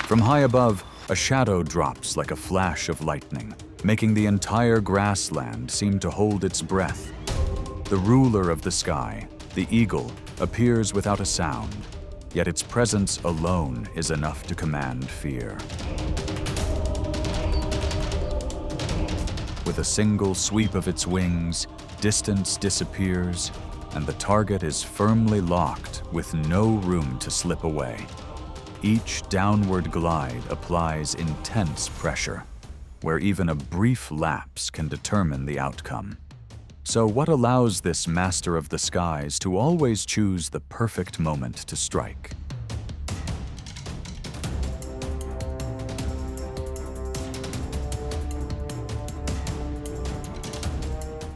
From high above, a shadow drops like a flash of lightning, making the entire grassland seem to hold its breath. The ruler of the sky, the eagle, appears without a sound, yet its presence alone is enough to command fear. With a single sweep of its wings, distance disappears, and the target is firmly locked with no room to slip away. Each downward glide applies intense pressure, where even a brief lapse can determine the outcome. So what allows this master of the skies to always choose the perfect moment to strike?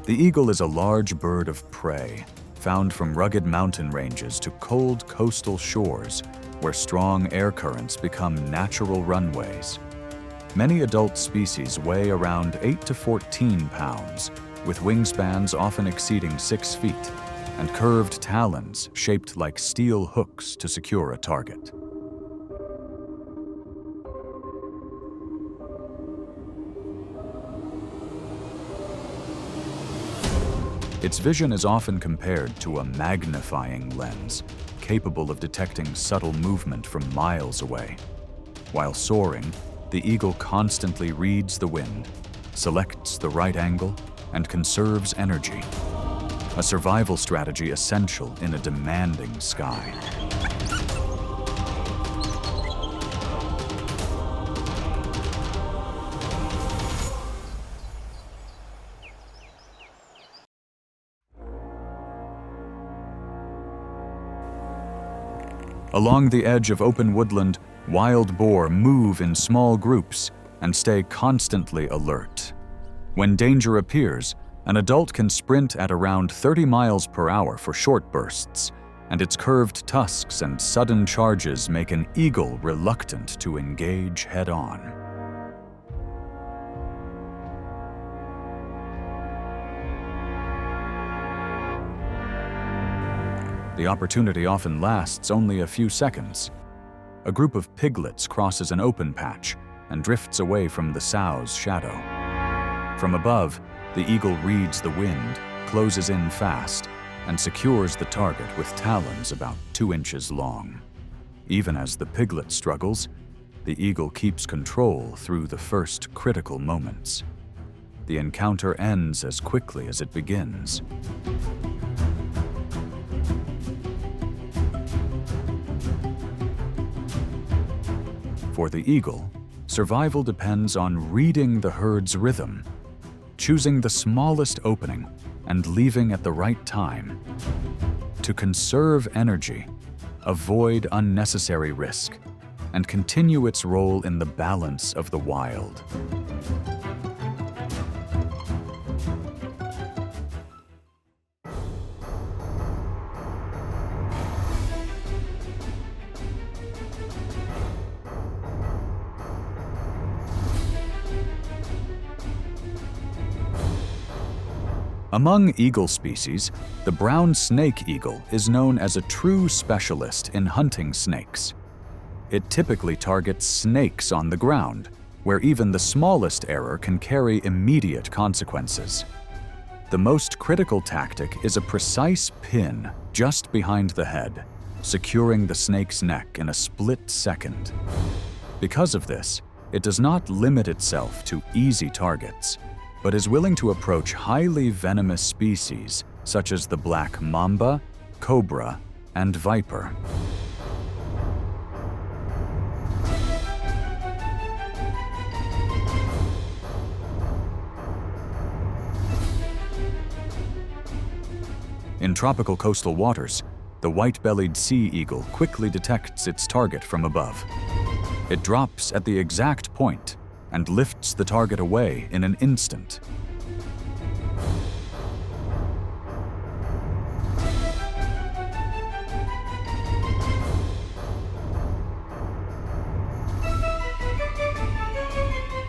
The eagle is a large bird of prey, found from rugged mountain ranges to cold coastal shores, where strong air currents become natural runways. Many adult species weigh around 8 to 14 pounds, with wingspans often exceeding 6 feet, and curved talons shaped like steel hooks to secure a target. Its vision is often compared to a magnifying lens, capable of detecting subtle movement from miles away. While soaring, the eagle constantly reads the wind, selects the right angle, and conserves energy, a survival strategy essential in a demanding sky. Along the edge of open woodland, wild boar move in small groups and stay constantly alert. When danger appears, an adult can sprint at around 30 miles per hour for short bursts, and its curved tusks and sudden charges make an eagle reluctant to engage head-on. The opportunity often lasts only a few seconds. A group of piglets crosses an open patch and drifts away from the sow's shadow. From above, the eagle reads the wind, closes in fast, and secures the target with talons about 2 inches long. Even as the piglet struggles, the eagle keeps control through the first critical moments. The encounter ends as quickly as it begins. For the eagle, survival depends on reading the herd's rhythm, choosing the smallest opening and leaving at the right time. To conserve energy, avoid unnecessary risk, and continue its role in the balance of the wild. Among eagle species, the brown snake eagle is known as a true specialist in hunting snakes. It typically targets snakes on the ground, where even the smallest error can carry immediate consequences. The most critical tactic is a precise pin just behind the head, securing the snake's neck in a split second. Because of this, it does not limit itself to easy targets, but is willing to approach highly venomous species such as the black mamba, cobra, and viper. In tropical coastal waters, the white-bellied sea eagle quickly detects its target from above. It drops at the exact point and lifts the target away in an instant.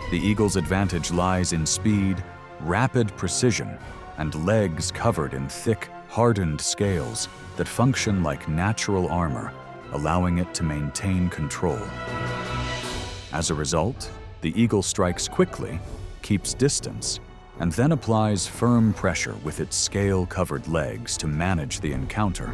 The eagle's advantage lies in speed, rapid precision, and legs covered in thick, hardened scales that function like natural armor, allowing it to maintain control. As a result, the eagle strikes quickly, keeps distance, and then applies firm pressure with its scale-covered legs to manage the encounter.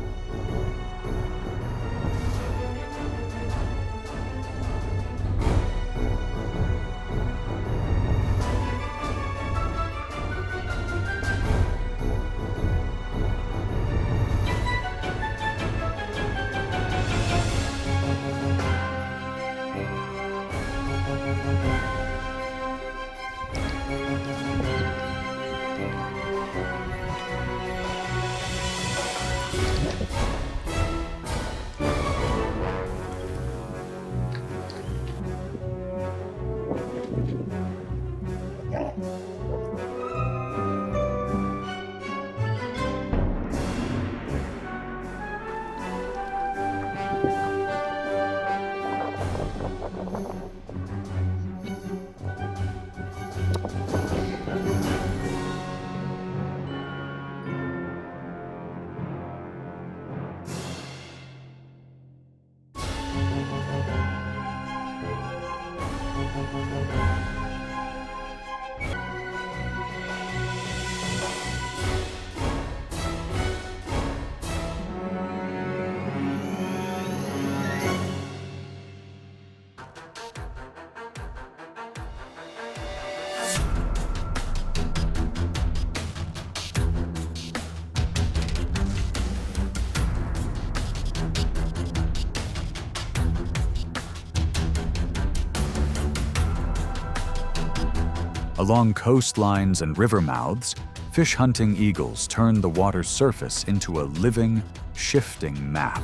Along coastlines and river mouths, fish-hunting eagles turn the water's surface into a living, shifting map.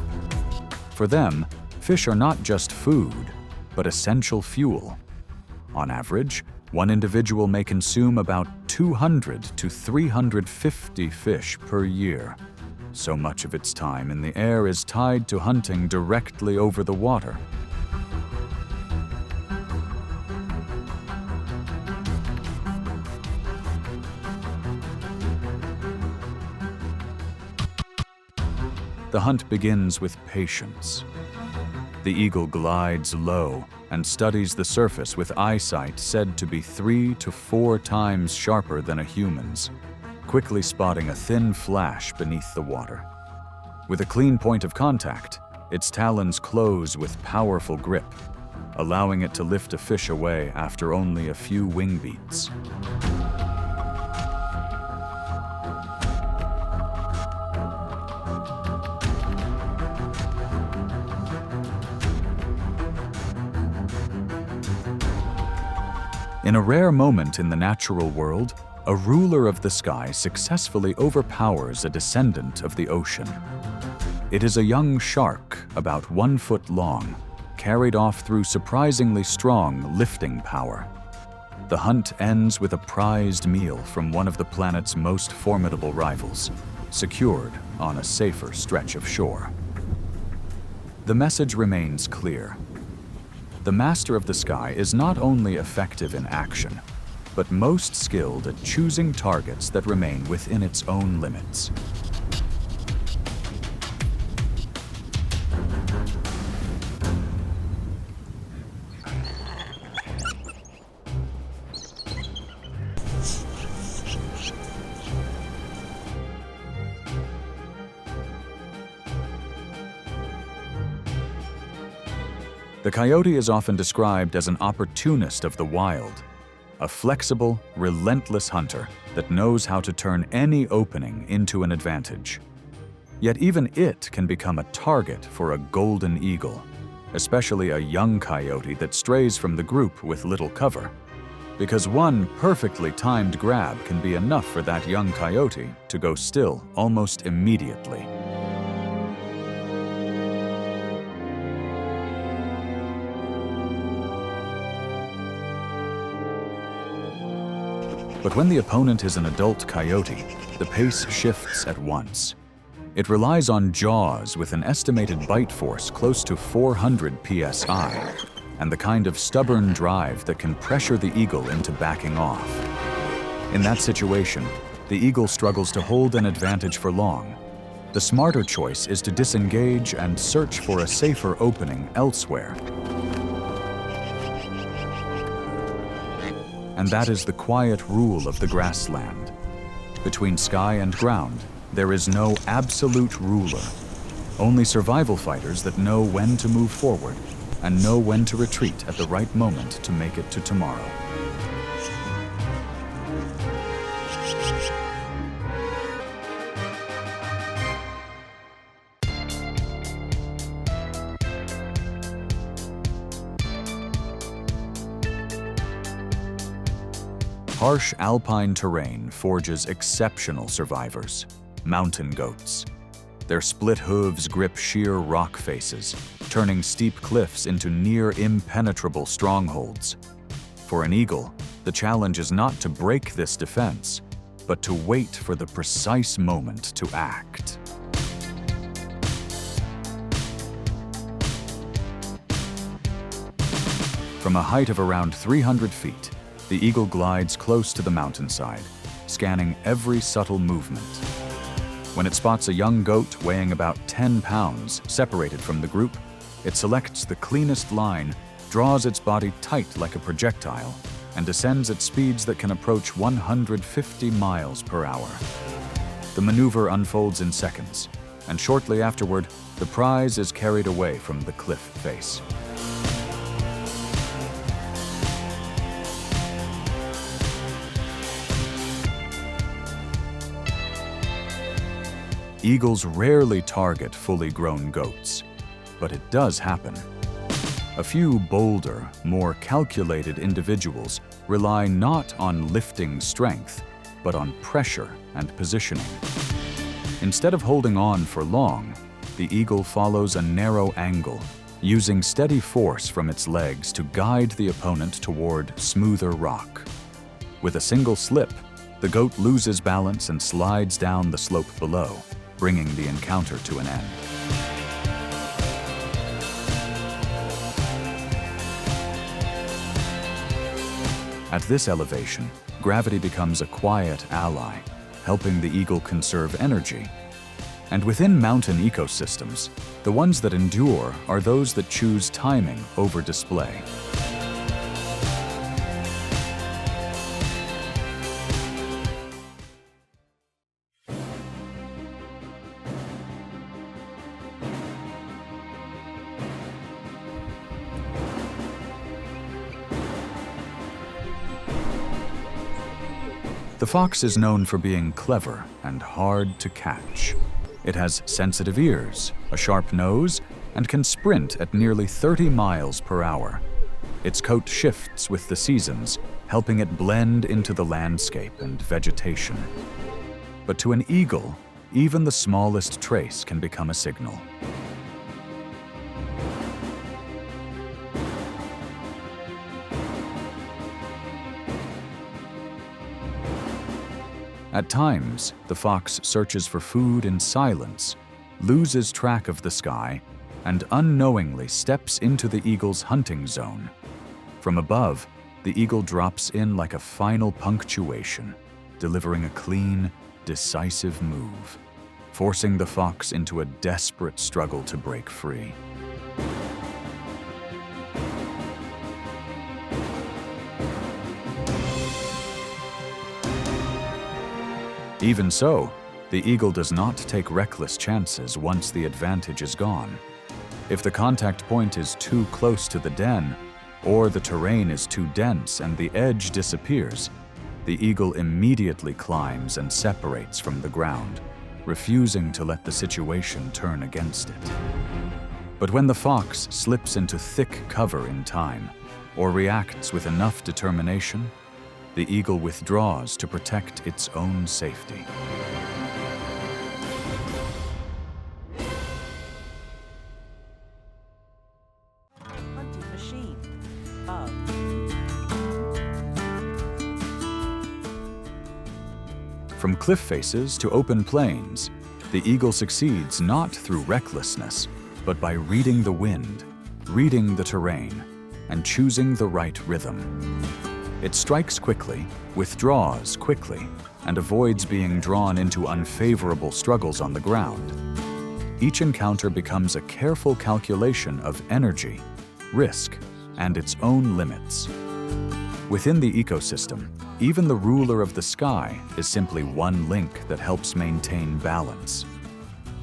For them, fish are not just food, but essential fuel. On average, one individual may consume about 200 to 350 fish per year. So much of its time in the air is tied to hunting directly over the water. The hunt begins with patience. The eagle glides low and studies the surface with eyesight said to be 3 to 4 times sharper than a human's, quickly spotting a thin flash beneath the water. With a clean point of contact, its talons close with powerful grip, allowing it to lift a fish away after only a few wing beats. In a rare moment in the natural world, a ruler of the sky successfully overpowers a descendant of the ocean. It is a young shark, about 1 foot long, carried off through surprisingly strong lifting power. The hunt ends with a prized meal from one of the planet's most formidable rivals, secured on a safer stretch of shore. The message remains clear. The master of the sky is not only effective in action, but most skilled at choosing targets that remain within its own limits. The coyote is often described as an opportunist of the wild, a flexible, relentless hunter that knows how to turn any opening into an advantage. Yet even it can become a target for a golden eagle, especially a young coyote that strays from the group with little cover, because one perfectly timed grab can be enough for that young coyote to go still almost immediately. But when the opponent is an adult coyote, the pace shifts at once. It relies on jaws with an estimated bite force close to 400 psi, and the kind of stubborn drive that can pressure the eagle into backing off. In that situation, the eagle struggles to hold an advantage for long. The smarter choice is to disengage and search for a safer opening elsewhere. and that is the quiet rule of the grassland. Between sky and ground, there is no absolute ruler. Only survival fighters that know when to move forward and know when to retreat at the right moment to make it to tomorrow. Harsh alpine terrain forges exceptional survivors, mountain goats. Their split hooves grip sheer rock faces, turning steep cliffs into near impenetrable strongholds. For an eagle, the challenge is not to break this defense, but to wait for the precise moment to act. From a height of around 300 feet, the eagle glides close to the mountainside, scanning every subtle movement. When it spots a young goat weighing about 10 pounds separated from the group, it selects the cleanest line, draws its body tight like a projectile, and descends at speeds that can approach 150 miles per hour. The maneuver unfolds in seconds, and shortly afterward, the prize is carried away from the cliff face. Eagles rarely target fully grown goats, but it does happen. A few bolder, more calculated individuals rely not on lifting strength, but on pressure and positioning. Instead of holding on for long, the eagle follows a narrow angle, using steady force from its legs to guide the opponent toward smoother rock. With a single slip, the goat loses balance and slides down the slope below, bringing the encounter to an end. At this elevation, gravity becomes a quiet ally, helping the eagle conserve energy. And within mountain ecosystems, the ones that endure are those that choose timing over display. The fox is known for being clever and hard to catch. It has sensitive ears, a sharp nose, and can sprint at nearly 30 miles per hour. Its coat shifts with the seasons, helping it blend into the landscape and vegetation. But to an eagle, even the smallest trace can become a signal. At times, the fox searches for food in silence, loses track of the sky, and unknowingly steps into the eagle's hunting zone. From above, the eagle drops in like a final punctuation, delivering a clean, decisive move, forcing the fox into a desperate struggle to break free. Even so, the eagle does not take reckless chances once the advantage is gone. If the contact point is too close to the den, or the terrain is too dense and the edge disappears, the eagle immediately climbs and separates from the ground, refusing to let the situation turn against it. But when the fox slips into thick cover in time, or reacts with enough determination, the eagle withdraws to protect its own safety. Hunting machine. From cliff faces to open plains, the eagle succeeds not through recklessness, but by reading the wind, reading the terrain, and choosing the right rhythm. It strikes quickly, withdraws quickly, and avoids being drawn into unfavorable struggles on the ground. Each encounter becomes a careful calculation of energy, risk, and its own limits. Within the ecosystem, even the ruler of the sky is simply one link that helps maintain balance.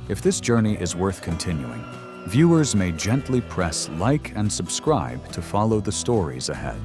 If this journey is worth continuing, viewers may gently press like and subscribe to follow the stories ahead.